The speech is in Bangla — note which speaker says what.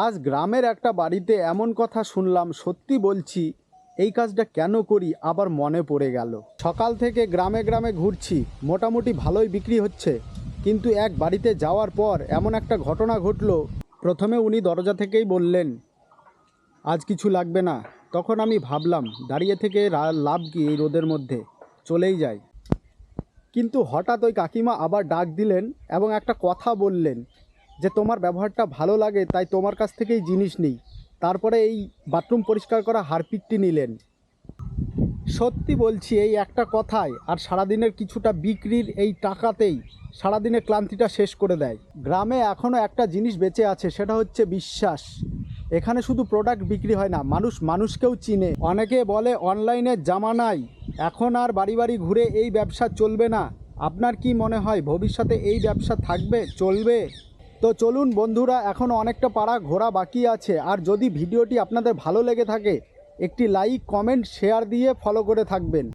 Speaker 1: আজ গ্রামের একটা বাড়িতে এমন কথা শুনলাম, সত্যি বলছি এই কাজটা কেন করি আবার মনে পড়ে গেল। সকাল থেকে গ্রামে গ্রামে ঘুরছি, মোটামুটি ভালোই বিক্রি হচ্ছে, কিন্তু এক বাড়িতে যাওয়ার পর এমন একটা ঘটনা ঘটলো। প্রথমে উনি দরজা থেকেই বললেন, আজ কিছু লাগবে না। তখন আমি ভাবলাম দাঁড়িয়ে থেকে লাভ কি এই রোদের মধ্যে, চলেই যাই। কিন্তু হঠাৎ ওই কাকিমা আবার ডাক দিলেন এবং একটা কথা বললেন যে তোমার ব্যবহারটা ভালো লাগে তাই তোমার কাছ থেকেই জিনিস নিই। তারপরে এই বাথরুম পরিষ্কার করা হারপিকটি নিলেন। সত্যি বলছি, এই একটা কথায় আর সারাদিনের কিছুটা বিক্রির এই টাকাতেই সারাদিনের ক্লান্তিটা শেষ করে দেয়। গ্রামে এখনও একটা জিনিস বেঁচে আছে, সেটা হচ্ছে বিশ্বাস। এখানে শুধু প্রোডাক্ট বিক্রি হয় না, মানুষ মানুষকেও চিনে। অনেকে বলে অনলাইনের জামানায় এখন আর বাড়ি বাড়ি ঘুরে এই ব্যবসা চলবে না। আপনার কি মনে হয় ভবিষ্যতে এই ব্যবসা থাকবে, চলবে? তো চলুন বন্ধুরা, এখনও অনেকটা পাড়া ঘোরা বাকি আছে। আর যদি ভিডিওটি আপনাদের ভালো লেগে থাকে, একটি লাইক, কমেন্ট, শেয়ার দিয়ে ফলো করে থাকবেন।